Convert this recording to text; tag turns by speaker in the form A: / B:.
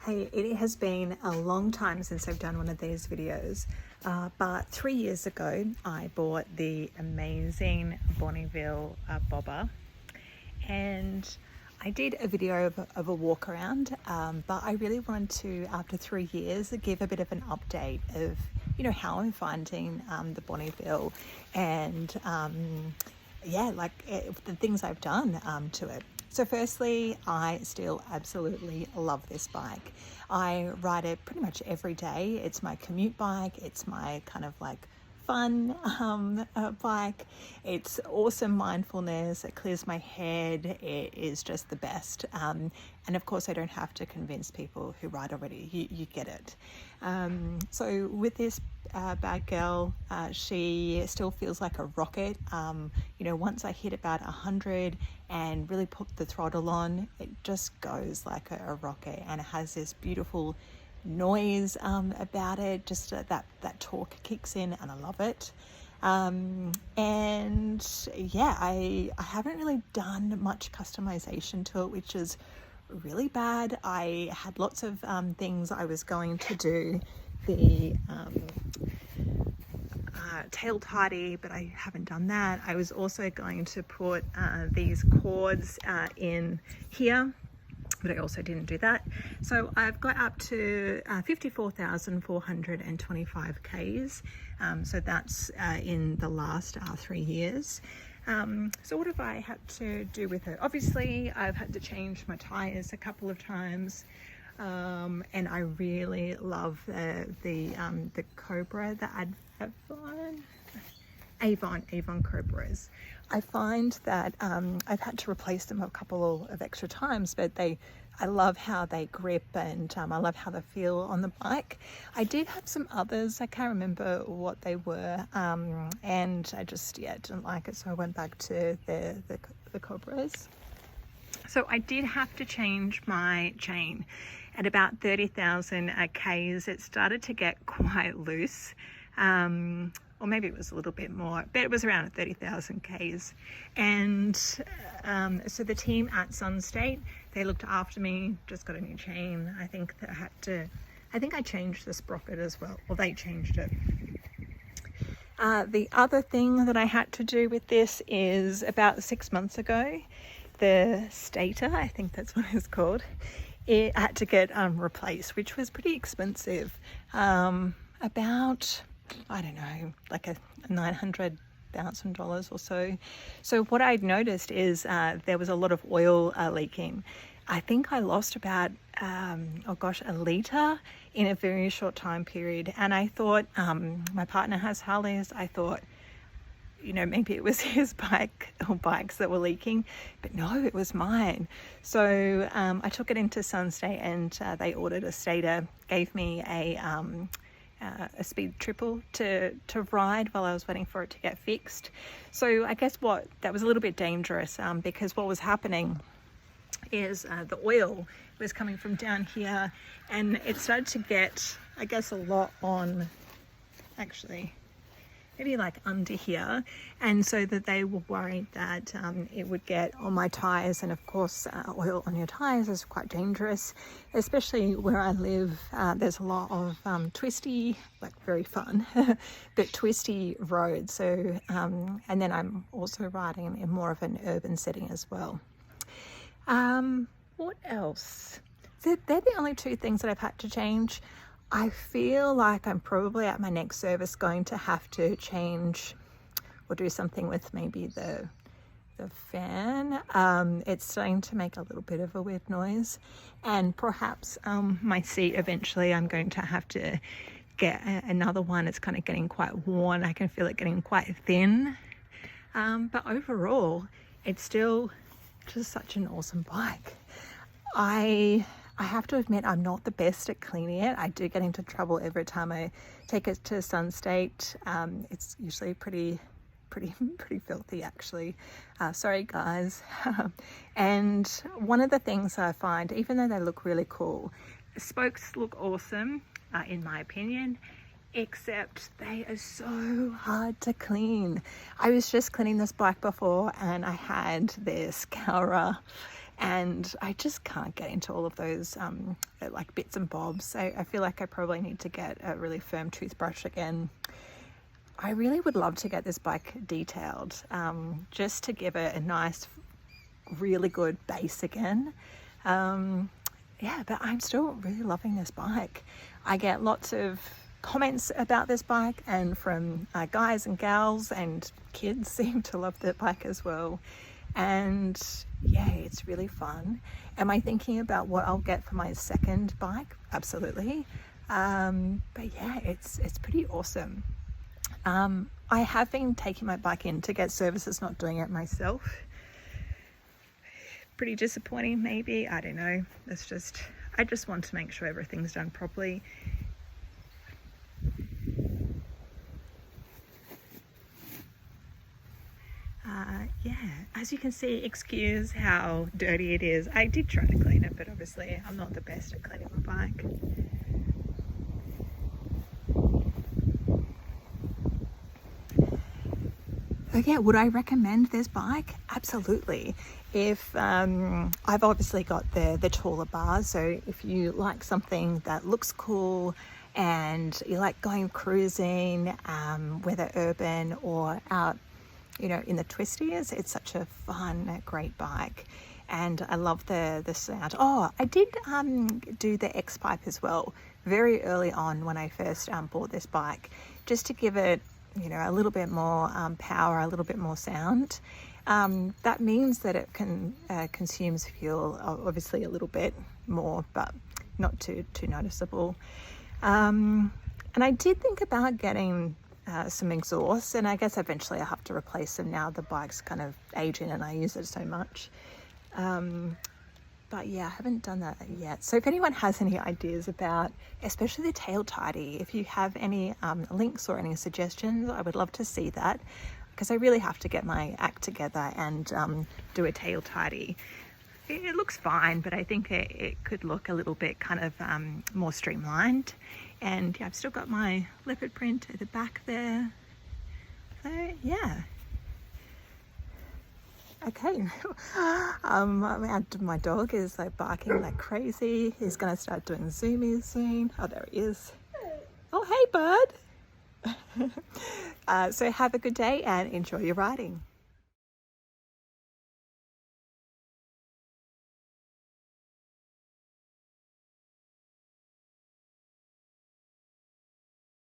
A: Hey, it has been a long time since I've done one of these videos, but 3 years ago I bought the amazing Bonneville Bobber, and I did a video of a walk around, but I really wanted to, after 3 years, give a bit of an update of how I'm finding the Bonneville and the things I've done to it. So firstly, I still absolutely love this bike. I ride it pretty much every day. It's my commute bike. It's my kind of like fun bike. It's awesome mindfulness. It clears my head. It is just the best. And of course, I don't have to convince people who ride already. You get it. So with this bad girl, she still feels like a rocket. Once I hit about 100 and really put the throttle on, it just goes like a rocket, and it has this beautiful noise about it. Just that torque kicks in, and I love it. I haven't really done much customization to it, which is really bad. I had lots of things I was going to do. The tail tidy, but I haven't done that. I was also going to put these cords in here, but I also didn't do that. So I've got up to 54,425 Ks. So that's in the last 3 years. So what have I had to do with it? Obviously, I've had to change my tires a couple of times. And I really love the Cobra, the Avon Cobras. I find that I've had to replace them a couple of extra times, but I love how they grip, and I love how they feel on the bike. I did have some others, I can't remember what they were, and I just didn't like it, so I went back to the Cobras. So I did have to change my chain. At about 30,000 Ks, it started to get quite loose. Or maybe it was a little bit more, but it was around 30,000 Ks. And so the team at Sunstate, they looked after me, just got a new chain. I think I changed the sprocket as well, or they changed it. The other thing that I had to do with this is about 6 months ago, the stator, I think that's what it's called, it had to get replaced, which was pretty expensive. About, I don't know, like a $900,000 or so. So what I'd noticed is there was a lot of oil leaking. I think I lost about, a litre in a very short time period. And I thought, my partner has Harleys, I thought, maybe it was his bike or bikes that were leaking, but no, it was mine. So I took it into Sunstate, and they ordered a stator, gave me a speed triple to ride while I was waiting for it to get fixed. So I guess that was a little bit dangerous, because what was happening is the oil was coming from down here, and it started to get, I guess, a lot on, actually maybe like under here, and so that they were worried that it would get on my tires. And of course, oil on your tires is quite dangerous, especially where I live. There's a lot of twisty, like very fun but twisty roads. So and then I'm also riding in more of an urban setting as well. What else? They're the only two things that I've had to change. I feel like I'm probably at my next service going to have to change or do something with maybe the fan. It's starting to make a little bit of a weird noise, and perhaps my seat eventually I'm going to have to get another one. It's kind of getting quite worn. I can feel it getting quite thin, but overall it's still just such an awesome bike. I have to admit, I'm not the best at cleaning it. I do get into trouble every time I take it to Sunstate. It's usually pretty filthy, actually. Sorry, guys. And one of the things I find, even though they look really cool, the spokes look awesome, in my opinion, except they are so hard to clean. I was just cleaning this bike before, and I had this scourer, and I just can't get into all of those like bits and bobs. So I feel like I probably need to get a really firm toothbrush again. I really would love to get this bike detailed, just to give it a nice, really good base again. Yeah, but I'm still really loving this bike. I get lots of comments about this bike, and from guys and gals, and kids seem to love the bike as well. And yeah, it's really fun. Am I thinking about what I'll get for my second bike? Absolutely. But yeah, it's pretty awesome. I have been taking my bike in to get services, not doing it myself. Pretty disappointing, maybe. I don't know. I just want to make sure everything's done properly. Yeah, as you can see, excuse how dirty it is. I did try to clean it, but obviously I'm not the best at cleaning my bike. Okay, would I recommend this bike? Absolutely. If I've obviously got the taller bars, so if you like something that looks cool and you like going cruising, whether urban or out, you know, in the twisties, it's such a fun, great bike. And I love the sound. Oh, I did do the X pipe as well very early on when I first bought this bike, just to give it, you know, a little bit more power, a little bit more sound. That means that it can consumes fuel, obviously a little bit more, but not too noticeable. And I did think about getting some exhaust, and I guess eventually I have to replace them now the bike's kind of aging and I use it so much. But yeah, I haven't done that yet. So if anyone has any ideas about, especially the tail tidy, if you have any links or any suggestions, I would love to see that, because I really have to get my act together and do a tail tidy. It looks fine, but I think it could look a little bit kind of more streamlined. And yeah, I've still got my leopard print at the back there. So yeah. Okay. My dog is like barking like crazy. He's gonna start doing zoomies soon. Oh, there he is. Oh, hey, bud. So have a good day and enjoy your riding.